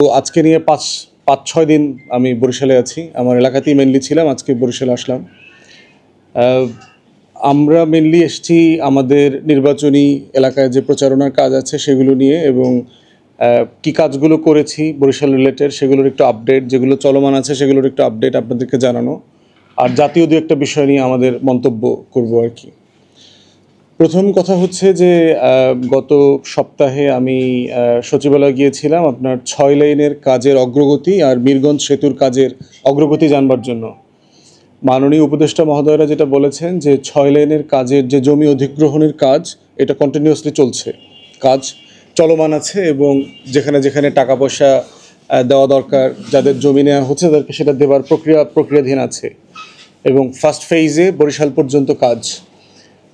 তো আজকে নিয়ে পাঁচ পাঁচ ছয় দিন আমি বরিশালে আছি। আমার এলাকাতেই মেনলি ছিলাম, আজকে বরিশালে আসলাম। আমরা মেনলি এসেছি আমাদের নির্বাচনী এলাকায় যে প্রচারণার কাজ আছে সেগুলো নিয়ে, এবং কি কাজগুলো করেছি বরিশাল রিলেটেড সেগুলোর একটু আপডেট, যেগুলো চলমান আছে সেগুলোর একটু আপডেট আপনাদেরকে জানানো, আর জাতীয় দু একটা বিষয় নিয়ে আমাদের মন্তব্য করব আর কি। প্রথম কথা হচ্ছে যে গত সপ্তাহে আমি সচিবালয়ে গিয়েছিলাম আপনার 6 লেনের কাজের অগ্রগতি আর মিরগঞ্জ সেতুর কাজের অগ্রগতি জানবার জন্য। মাননীয় উপদেষ্টা মহোদয়রা যেটা বলেছেন যে 6 লেনের কাজের যে জমি অধিগ্রহণের কাজ, এটা কন্টিনিউয়াসলি চলছে, কাজ চলমান আছে, এবং যেখানে যেখানে টাকা পয়সা দেওয়া দরকার, যাদের জমি নেওয়া হচ্ছে তাদেরকে সেটা দেওয়ার প্রক্রিয়াধীন আছে, এবং ফার্স্ট ফেজে বরিশাল পর্যন্ত কাজ।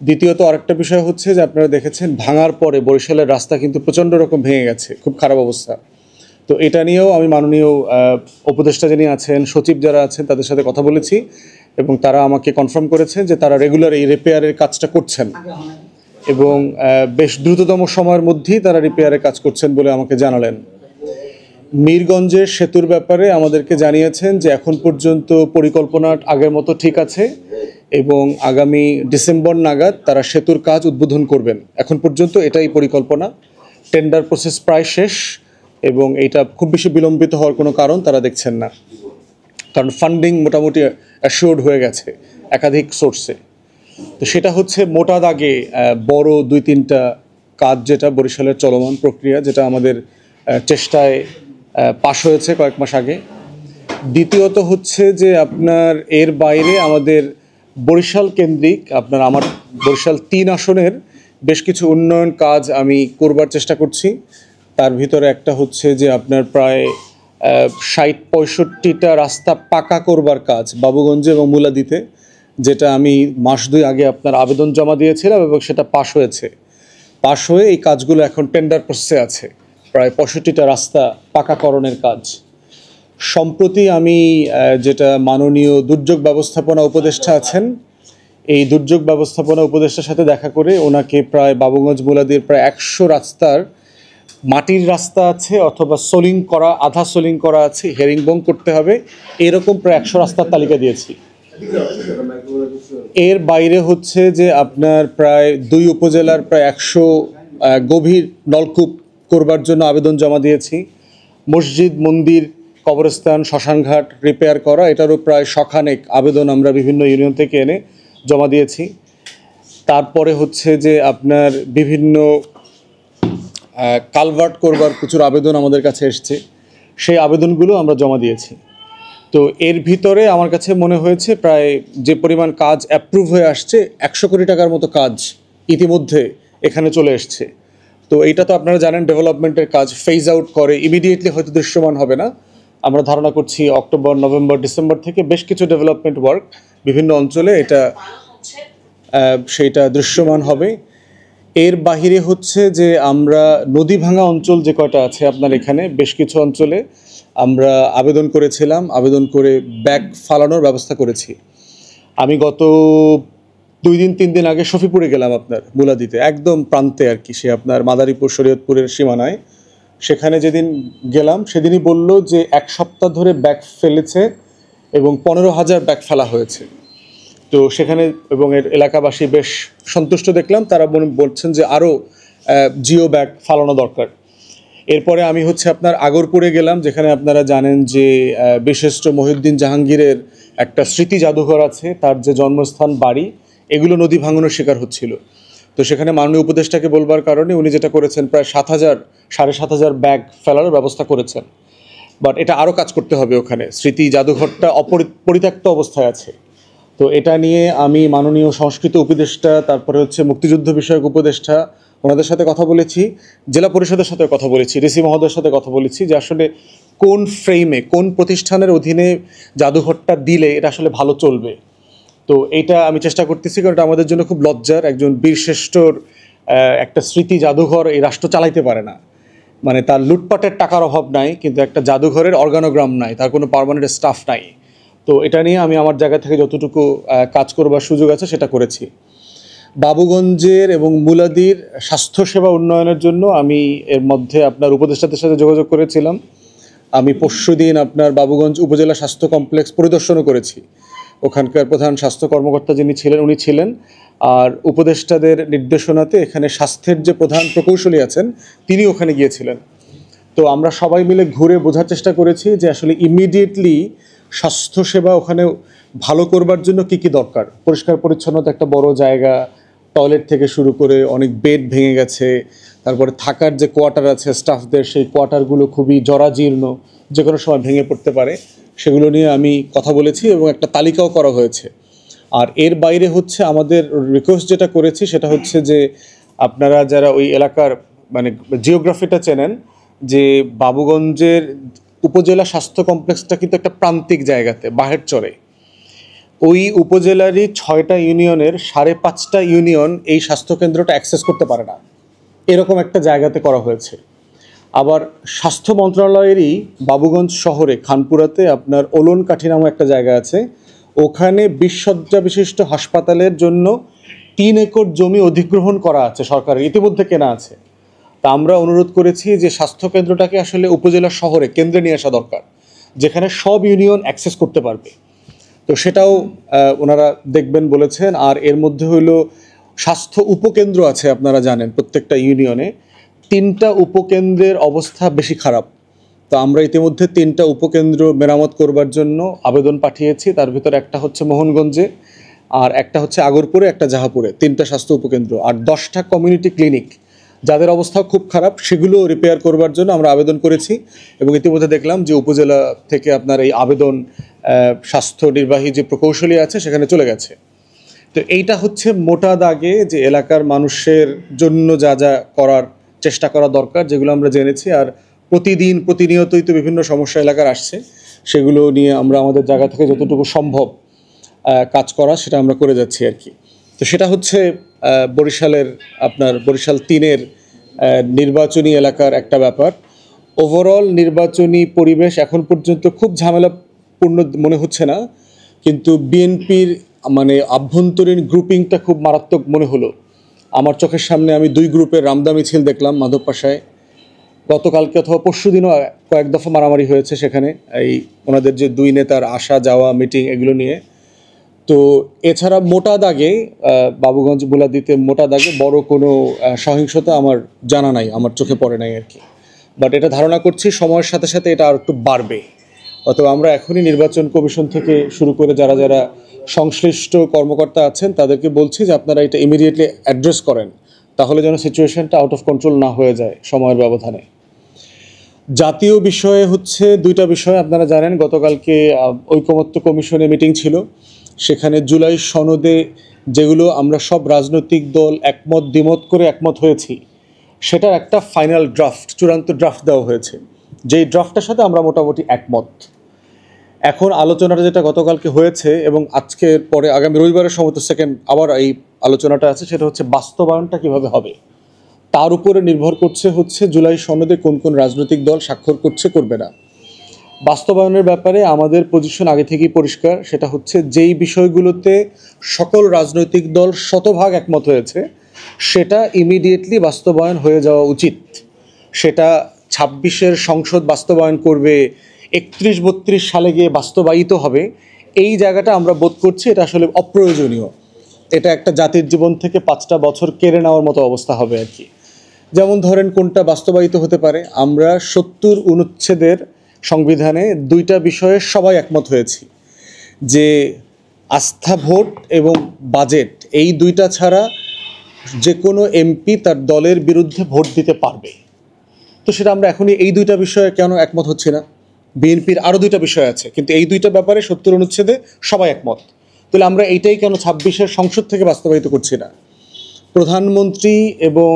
দ্বিতীয়ত আরেকটা বিষয় হচ্ছে যে আপনারা দেখেছেন ভাঙার পরে বরিশালের রাস্তা কিন্তু প্রচণ্ড রকম ভেঙে গেছে, খুব খারাপ অবস্থা। তো এটা নিয়েও আমি মাননীয় উপদেষ্টা যিনি আছেন, সচিব যারা আছেন, তাদের সাথে কথা বলেছি, এবং তারা আমাকে কনফার্ম করেছেন যে তারা রেগুলার এই রিপেয়ারের কাজটা করছেন, এবং বেশ দ্রুততম সময়ের মধ্যেই তারা রিপেয়ারের কাজ করছেন বলে আমাকে জানালেন। মিরগঞ্জের সেতুর ব্যাপারে আমাদেরকে জানিয়েছেন যে এখন পর্যন্ত পরিকল্পনা আগের মতো ঠিক আছে, এবং আগামী ডিসেম্বর নাগাদ তারা সেতুর কাজ উদ্বোধন করবেন। এখন পর্যন্ত এটাই পরিকল্পনা। টেন্ডার প্রসেস প্রায় শেষ, এবং এইটা খুব বেশি বিলম্বিত হওয়ার কোনো কারণ তারা দেখছেন না, কারণ ফান্ডিং মোটামুটি অ্যাশিওর্ড হয়ে গেছে একাধিক সোর্সে। তো সেটা হচ্ছে মোটা দাগে বড় 2-3টা কাজ, যেটা বরিশালের চলমান প্রক্রিয়া, যেটা আমাদের চেষ্টায় পাশ হয়েছে কয়েক মাস আগে। দ্বিতীয়ত হচ্ছে যে আপনার এর বাইরে আমাদের বরিশাল কেন্দ্রিক আমার বরিশাল 3 আসনের বেশ কিছু উন্নয়ন কাজ আমি করবার চেষ্টা করছি। তার ভিতরে একটা হচ্ছে যে আপনার প্রায় 60-65টা রাস্তা পাকা করবার কাজ বাবুগঞ্জে এবং মুলাদিতে, যেটা আমি মাস 2 আগে আপনার আবেদন জমা দিয়েছিলাম, এবং সেটা পাশ হয়েছে। পাশ হয়ে এই কাজগুলো এখন টেন্ডার প্রসেসে আছে, প্রায় 65টা রাস্তা পাকাকরণের কাজ। সম্প্রতি আমি যেটা মাননীয় দুর্যোগ ব্যবস্থাপনা উপদেষ্টা আছেন, এই দুর্যোগ ব্যবস্থাপনা উপদেষ্টার সাথে দেখা করে ওনাকে প্রায় বাবুগঞ্জ মুলাদির প্রায় 100 রাস্তার মাটির রাস্তা আছে, অথবা সোলিং করা, আধা সোলিং করা আছে, হেরিংবং করতে হবে, এরকম প্রায় 100 রাস্তার তালিকা দিয়েছি। এর বাইরে হচ্ছে যে আপনার প্রায় 2 উপজেলার প্রায় 100 গভীর নলকূপ করবার জন্য আবেদন জমা দিয়েছি। মসজিদ, মন্দির, কবরস্থান, শ্মশানঘাট রিপেয়ার করা, এটারও প্রায় শখানেক আবেদন আমরা বিভিন্ন ইউনিয়ন থেকে এনে জমা দিয়েছি। তারপরে হচ্ছে যে আপনার বিভিন্ন কালভার্ট করবার প্রচুর আবেদন আমাদের কাছে এসছে, সেই আবেদনগুলো আমরা জমা দিয়েছি। তো এর ভিতরে আমার কাছে মনে হয়েছে প্রায় যে পরিমাণ কাজ অ্যাপ্রুভ হয়ে আসছে, 100 কোটি টাকার মতো কাজ ইতিমধ্যে এখানে চলে এসছে। তো এইটা তো আপনারা জানেন, ডেভেলপমেন্টের কাজ ফেজ আউট করে ইমিডিয়েটলি হয়তো দৃশ্যমান হবে না। আমরা ধারণা করছি অক্টোবর, নভেম্বর, ডিসেম্বর থেকে বেশ কিছু ডেভেলপমেন্ট ওয়ার্ক বিভিন্ন অঞ্চলে সেইটা দৃশ্যমান হবে। এর বাহিরে হচ্ছে যে আমরা নদী ভাঙা অঞ্চল যে কয়টা আছে আপনার এখানে, বেশ কিছু অঞ্চলে আমরা আবেদন করেছিলাম, আবেদন করে ব্যাগ ফালানোর ব্যবস্থা করেছি। আমি গত 2-3 দিন আগে শফিপুরে গেলাম, আপনার মুলাদিতে একদম প্রান্তে আর কি, সে আপনার মাদারীপুর শরীয়তপুরের সীমানায়। সেখানে যেদিন গেলাম সেদিনই বলল যে 1 সপ্তাহ ধরে ব্যাগ ফেলেছে, এবং 15,000 ব্যাগ ফেলা হয়েছে। তো সেখানে এবং এর এলাকাবাসী বেশ সন্তুষ্ট দেখলাম, তারা বলছেন যে আরও জিও ব্যাগ ফালানো দরকার। এরপরে আমি হচ্ছে আপনার আগরপুরে গেলাম, যেখানে আপনারা জানেন যে বিশিষ্ট মহিউদ্দিন জাহাঙ্গীরের একটা স্মৃতি জাদুঘর আছে, তার যে জন্মস্থান, বাড়ি, এগুলো নদী ভাঙনের শিকার হচ্ছিল। তো সেখানে মাননীয় উপদেষ্টাকে বলবার কারণে উনি যেটা করেছেন, প্রায় 7,000-7,500 ব্যাগ ফেলার ব্যবস্থা করেছেন। বাট এটা আরও কাজ করতে হবে, ওখানে স্মৃতি জাদুঘরটা পরিত্যক্ত অবস্থায় আছে। তো এটা নিয়ে আমি মাননীয় সংস্কৃত উপদেষ্টা, তারপরে হচ্ছে মুক্তিযুদ্ধ বিষয়ক উপদেষ্টা, ওনাদের সাথে কথা বলেছি, জেলা পরিষদের সাথে কথা বলেছি, ডিসি মহোদয়ের সাথে কথা বলেছি, যে আসলে কোন ফ্রেমে, কোন প্রতিষ্ঠানের অধীনে জাদুঘরটা দিলে এটা আসলে ভালো চলবে। তো এইটা আমি চেষ্টা করতেছি, কারণ এটা আমাদের জন্য খুব লজ্জার, একজন বীরশ্রেষ্ঠর একটা স্মৃতি জাদুঘর এই রাষ্ট্র চালাইতে পারে না। মানে তার লুটপাটের টাকার অভাব নাই, কিন্তু একটা জাদুঘরের অর্গানোগ্রাম নাই, তার কোনো পার্মানেন্ট স্টাফ নাই। তো এটা নিয়ে আমি আমার জায়গা থেকে যতটুকু কাজ করবার সুযোগ আছে সেটা করেছি। বাবুগঞ্জের এবং মুলাদির স্বাস্থ্যসেবা উন্নয়নের জন্য আমি এর মধ্যে আপনার উপদেষ্টাদের সাথে যোগাযোগ করেছিলাম। আমি পরশুদিন আপনার বাবুগঞ্জ উপজেলা স্বাস্থ্য কমপ্লেক্স পরিদর্শনও করেছি। ওখানকার প্রধান স্বাস্থ্য কর্মকর্তা যিনি ছিলেন উনি ছিলেন, আর উপদেষ্টাদের নির্দেশনাতে এখানে স্বাস্থ্যের যে প্রধান প্রকৌশলী আছেন তিনি ওখানে গিয়েছিলেন। তো আমরা সবাই মিলে ঘুরে বোঝার চেষ্টা করেছি যে আসলে ইমিডিয়েটলি স্বাস্থ্যসেবা ওখানে ভালো করবার জন্য কি কি দরকার। পরিষ্কার পরিচ্ছন্নতা একটা বড় জায়গা, টয়লেট থেকে শুরু করে অনেক বেড ভেঙে গেছে, তারপরে থাকার যে কোয়ার্টার আছে স্টাফদের সেই কোয়ার্টারগুলো খুবই জরাজীর্ণ, যে কোনো সময় ভেঙে পড়তে পারে। সেগুলো নিয়ে আমি কথা বলেছি এবং একটা তালিকাও করা হয়েছে। আর এর বাইরে হচ্ছে আমাদের রিকোয়েস্ট যেটা করেছি সেটা হচ্ছে যে আপনারা যারা ওই এলাকার মানে জিওগ্রাফিটা চেনেন, যে বাবুগঞ্জের উপজেলা স্বাস্থ্য কমপ্লেক্সটা কিন্তু একটা প্রান্তিক জায়গাতে বাহের চরে। ওই উপজেলারই 6টা ইউনিয়নের 5.5টা ইউনিয়ন এই স্বাস্থ্যকেন্দ্রটা অ্যাক্সেস করতে পারে না, এরকম একটা জায়গাতে করা হয়েছে। আবার স্বাস্থ্য মন্ত্রণালয়েরই বাবুগঞ্জ শহরে খানপুরাতে আপনার ওলন কাঠি নামে একটা জায়গা আছে, ওখানে 20 শয্যা বিশিষ্ট হাসপাতালের জন্য 3 একর জমি অধিগ্রহণ করা আছে, সরকারের ইতিমধ্যে কেনা আছে। তা আমরা অনুরোধ করেছি যে স্বাস্থ্যকেন্দ্রটাকে আসলে উপজেলা শহরে কেন্দ্রে নিয়ে আসা দরকার, যেখানে সব ইউনিয়ন অ্যাক্সেস করতে পারবে। তো সেটাও ওনারা দেখবেন বলেছেন। আর এর মধ্যে হইল স্বাস্থ্য উপকেন্দ্র আছে, আপনারা জানেন প্রত্যেকটা ইউনিয়নে 3টা উপকেন্দ্রের অবস্থা বেশি খারাপ। তো আমরা ইতিমধ্যে 3টা উপকেন্দ্র মেরামত করবার জন্য আবেদন পাঠিয়েছি। তার ভিতরে একটা হচ্ছে মোহনগঞ্জে, আর একটা হচ্ছে আগরপুরে, একটা জাহাপুরে, 3টা স্বাস্থ্য উপকেন্দ্র, আর 10টা কমিউনিটি ক্লিনিক যাদের অবস্থা খুব খারাপ সেগুলো রিপেয়ার করবার জন্য আমরা আবেদন করেছি। এবং ইতিমধ্যে দেখলাম যে উপজেলা থেকে আপনার এই আবেদন স্বাস্থ্য নির্বাহী যে প্রকৌশলী আছে সেখানে চলে গেছে। তো এইটা হচ্ছে মোটা দাগে যে এলাকার মানুষের জন্য যা যা করার চেষ্টা করা দরকার, যেগুলো আমরা জেনেছি। আর প্রতিনিয়তই তো বিভিন্ন সমস্যা এলাকার আসছে, সেগুলো নিয়ে আমরা আমাদের জায়গা থেকে যতটুকু সম্ভব কাজ করা সেটা আমরা করে যাচ্ছি আর কি। তো সেটা হচ্ছে বরিশালের আপনার বরিশাল 3-এর নির্বাচনী এলাকার একটা ব্যাপার। ওভারঅল নির্বাচনী পরিবেশ এখন পর্যন্ত খুব ঝামেলাপূর্ণ মনে হচ্ছে না, কিন্তু বিএনপির মানে আভ্যন্তরীণ গ্রুপিংটা খুব মারাত্মক মনে হলো আমার চোখের সামনে। আমি 2 গ্রুপের রামদা মিছিল দেখলাম মাধব পাশায়, গতকালকে অথবা পরশু দিনও কয়েক দফা মারামারি হয়েছে সেখানে, এই ওনাদের যে 2 নেতার আসা যাওয়া মিটিং এগুলো নিয়ে। তো এছাড়া মোটা দাগে বাবুগঞ্জ বুলাদিতে মোটা দাগে বড় কোনো সহিংসতা আমার জানা নাই, আমার চোখে পড়ে নাই আর কি। বাট এটা ধারণা করছি সময়ের সাথে সাথে এটা আর একটু বাড়বে। অথবা আমরা এখনই নির্বাচন কমিশন থেকে শুরু করে যারা যারা সংশ্লিষ্ট কর্মকর্তা আছেন তাদেরকে বলছি যে আপনারা এটা ইমিডিয়েটলি অ্যাড্রেস করেন, তাহলে যেন সিচুয়েশনটা আউট অফ কন্ট্রোল না হয়ে যায় সময়ের ব্যবধানে। জাতীয় বিষয়ে হচ্ছে 2টা বিষয় আপনারা জানেন, গতকালকে ঐকমত্য কমিশনে মিটিং ছিল, সেখানে জুলাই সনদে যেগুলো আমরা সব রাজনৈতিক দল একমত দ্বিমত করে একমত হয়েছি সেটার একটা ফাইনাল ড্রাফট, চূড়ান্ত ড্রাফট দেওয়া হয়েছে, যেই ড্রাফটের সাথে আমরা মোটামুটি একমত। এখন আলোচনাটা যেটা গতকালকে হয়েছে এবং আজকের পরে আগামী রবিবারের সময় তো সেকেন্ড আবার এই আলোচনাটা আছে, সেটা হচ্ছে বাস্তবায়নটা কিভাবে হবে তার উপরে নির্ভর করছে হচ্ছে জুলাই সনদে কোন কোন রাজনৈতিক দল স্বাক্ষর করছে করবে না। বাস্তবায়নের ব্যাপারে আমাদের পজিশন আগে থেকেই পরিষ্কার, সেটা হচ্ছে যেই বিষয়গুলোতে সকল রাজনৈতিক দল শতভাগ একমত হয়েছে সেটা ইমিডিয়েটলি বাস্তবায়ন হয়ে যাওয়া উচিত। সেটা 26-এর সংসদ বাস্তবায়ন করবে, 31-32 সালে গিয়ে বাস্তবায়িত হবে, এই জায়গাটা আমরা বোধ করছি এটা আসলে অপ্রয়োজনীয়। এটা একটা জাতির জীবন থেকে 5টা বছর কেড়ে নেওয়ার মতো অবস্থা হবে আর কি। যেমন ধরেন কোনটা বাস্তবায়িত হতে পারে, আমরা 70 অনুচ্ছেদের সংবিধানে 2টা বিষয়ে সবাই একমত হয়েছি, যে আস্থা ভোট এবং বাজেট, এই 2টা ছাড়া যে কোনো এমপি তার দলের বিরুদ্ধে ভোট দিতে পারবে। তো সেটা আমরা এখনই এই 2টা বিষয়ে কেন একমত হচ্ছি না? বিএনপির আরও 2টা বিষয় আছে, কিন্তু এই 2টা ব্যাপারে 70 অনুচ্ছেদে সবাই একমত। তাহলে আমরা এইটাই কেন 26-এর সংসদ থেকে বাস্তবায়িত করছি না? প্রধানমন্ত্রী এবং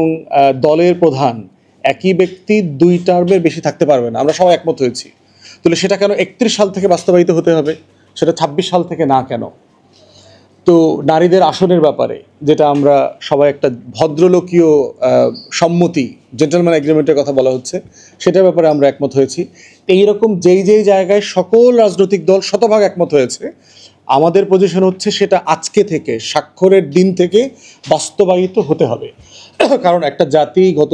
দলের প্রধান একই ব্যক্তি 2 টার্মের বেশি থাকতে পারবে না, আমরা সবাই একমত হয়েছি। তাহলে সেটা কেন 31 সাল থেকে বাস্তবায়িত হতে হবে, সেটা 26 সাল থেকে না কেন? তো নারীদের আসনের ব্যাপারে যেটা আমরা সবাই একটা ভদ্রলোকীয় সম্মতি, জেন্টলম্যান এগ্রিমেন্টের কথা বলা হচ্ছে, সেটার ব্যাপারে আমরা একমত হয়েছি। এইরকম যেই জায়গায় সকল রাজনৈতিক দল শতভাগ একমত হয়েছে, আমাদের পজিশন হচ্ছে সেটা আজকে থেকে স্বাক্ষরের দিন থেকে বাস্তবায়িত হতে হবে। কারণ একটা জাতি গত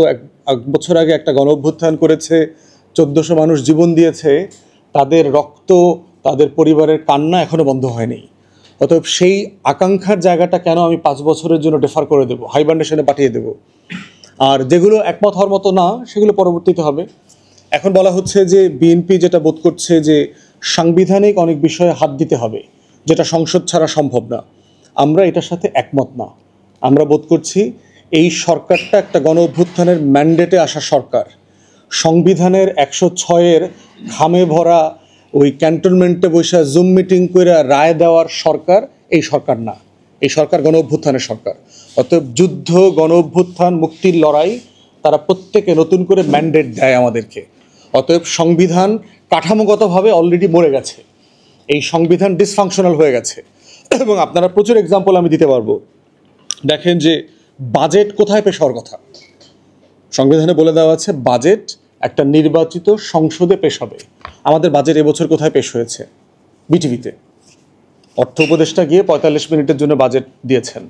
1 বছর আগে একটা গণ অভ্যুত্থান করেছে, 1400 মানুষ জীবন দিয়েছে, তাদের রক্ত, তাদের পরিবারের কান্না এখনো বন্ধ হয়নি। অতএব সেই আকাঙ্ক্ষার জায়গাটা কেন আমি 5 বছরের জন্য ডেফার করে দেবো, হাইবারনেশনে পাঠিয়ে দেবো? আর যেগুলো একমত হওয়ার মতো না, সেগুলো পরবর্তীতে হবে। এখন বলা হচ্ছে যে বিএনপি যেটা বোধ করছে যে সাংবিধানিক অনেক বিষয়ে হাত দিতে হবে, যেটা সংসদ ছাড়া সম্ভব না। আমরা এটার সাথে একমত না। আমরা বোধ করছি এই সরকারটা একটা গণ অভ্যুত্থানের ম্যান্ডেটে আসা সরকার। সংবিধানের 106-এর ঘামে ভরা ওই ক্যান্টনমেন্টে বসে জুম মিটিং করে রায় দেওয়ার সরকার এই সরকার না। এই সরকার গণ অভ্যুত্থানের সরকার। অতএব যুদ্ধ, গণ অভ্যুত্থান, মুক্তির লড়াই তারা প্রত্যেকে নতুন করে ম্যান্ডেট দেয় আমাদেরকে। অতএব সংবিধান কাঠামোগতভাবে অলরেডি মরে গেছে। এই সংবিধান ডিসফাংশনাল হয়ে গেছে এবং আপনারা প্রচুর এক্সাম্পল আমি দিতে পারবো। দেখেন যে বাজেট কোথায় পেশ হওয়ার কথা, সংবিধানে বলে দেওয়া আছে বাজেট একটা নির্বাচিত সংসদে পেশ হবে। আমাদের বাজেট এবছর কোথায় পেশ হয়েছে? বিটিভিতে। অর্থ উপদেষ্টা গিয়ে 45 মিনিটের জন্য বাজেট দিয়েছেন।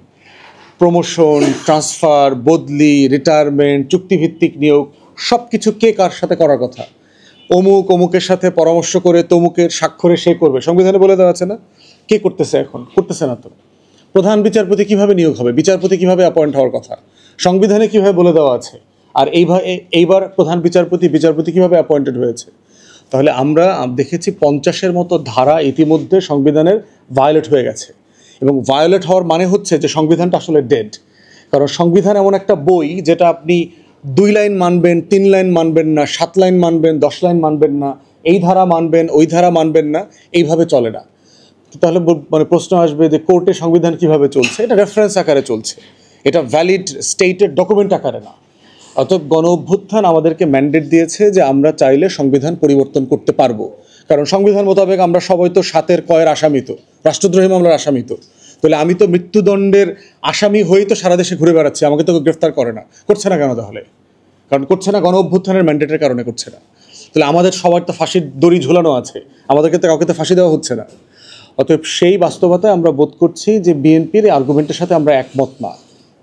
প্রমোশন, ট্রান্সফার, বদলি, রিটায়ারমেন্ট, চুক্তিভিত্তিক নিয়োগ, সব কিছু কে কার সাথে করার কথা, অমুকের সাথে পরামর্শ করে তমুকের স্বাক্ষরে সে করবে, সংবিধানে বলে দেওয়া আছে না? কে করতেছে? এখন করতেছে না তো। প্রধান বিচারপতি কিভাবে নিয়োগ হবে, বিচারপতি কিভাবে অ্যাপয়েন্ট হওয়ার কথা, সংবিধানে কিভাবে বলে দেওয়া আছে। আর এইবার প্রধান বিচারপতি কিভাবে অ্যাপয়েন্টেড হয়েছে। তাহলে আমরা দেখেছি 50-এর মতো ধারা ইতিমধ্যে সংবিধানের ভায়োলেট হয়ে গেছে। এবং ভায়োলেট হওয়ার মানে হচ্ছে যে সংবিধানটা আসলে ডেড। কারণ সংবিধান এমন একটা বই যেটা আপনি 2 লাইন মানবেন, 3 লাইন মানবেন না, 7 লাইন মানবেন, 10 লাইন মানবেন না, এই ধারা মানবেন, ওই ধারা মানবেন না, এইভাবে চলে না। তাহলে মানে প্রশ্ন আসবে যে কোর্টে সংবিধান কিভাবে চলছে? এটা রেফারেন্স আকারে চলছে, এটা ভ্যালিড স্টেটেড ডকুমেন্ট আকারে না। অতএব গণ অভ্যুত্থান আমাদেরকে ম্যান্ডেট দিয়েছে যে আমরা চাইলে সংবিধান পরিবর্তন করতে পারবো। কারণ সংবিধান মোতাবেক আমরা সবাই তো 7-এর কয়ের আসামি, তো রাষ্ট্রদ্রোহী মামলার আসামি। তো তাহলে আমি তো মৃত্যুদণ্ডের আসামি হয়েই তো সারা দেশে ঘুরে বেড়াচ্ছি, আমাকে তো গ্রেফতার করে না। করছে না কেন তাহলে? কারণ করছে না গণ অভ্যুত্থানের ম্যান্ডেটের কারণে করছে না। তাহলে আমাদের সবার তো ফাঁসির দড়ি ঝুলানো আছে, আমাদেরকে তো কাউকে তো ফাঁসি দেওয়া হচ্ছে না। অতএব সেই বাস্তবতায় আমরা বোধ করছি যে বিএনপির আর্গুমেন্টের সাথে আমরা একমত না।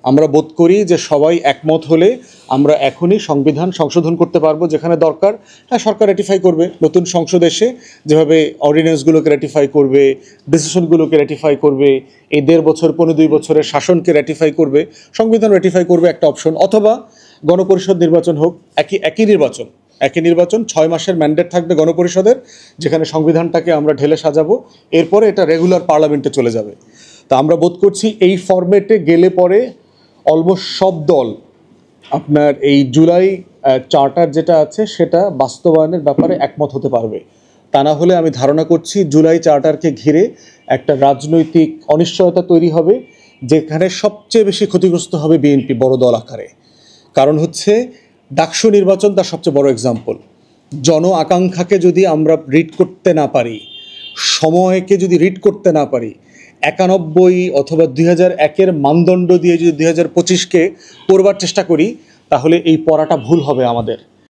আমরা বোধ করি যে সবাই একমত হলে আমরা এখনই সংবিধান সংশোধন করতে পারবো যেখানে দরকার। হ্যাঁ, সরকার রেটিফাই করবে, নতুন সংসদ এসে যেভাবে অর্ডিন্যান্সগুলোকে রেটিফাই করবে, ডিসিশনগুলোকে রেটিফাই করবে, এই 1.5 বছর 15-2 বছরের শাসনকে রেটিফাই করবে, সংবিধান রেটিফাই করবে একটা অপশন। অথবা গণপরিষদ নির্বাচন হোক, একই নির্বাচন 6 মাসের ম্যান্ডেট থাকবে গণপরিষদের, যেখানে সংবিধানটাকে আমরা ঢেলে সাজাবো, এরপরে এটা রেগুলার পার্লামেন্টে চলে যাবে। তা আমরা বোধ করছি এই ফরম্যাটে গেলে পরে অলমোস্ট সব দল আপনার এই জুলাই চার্টার যেটা আছে সেটা বাস্তবায়নের ব্যাপারে একমত হতে পারবে। তা না হলে আমি ধারণা করছি জুলাই চার্টারকে ঘিরে একটা রাজনৈতিক অনিশ্চয়তা তৈরি হবে, যেখানে সবচেয়ে বেশি ক্ষতিগ্রস্ত হবে বিএনপি বড় দল আকারে। কারণ হচ্ছে ডাকসু নির্বাচন তার সবচেয়ে বড় এক্সাম্পল। জন আকাঙ্ক্ষাকে যদি আমরা রিড করতে না পারি, সময়কে যদি রিড করতে না পারি, 91 অথবা 2001-এর মানদণ্ড দিয়ে যদি 2025-কে করবার চেষ্টা করি, তাহলে এই পড়াটা ভুল হবে আমাদের।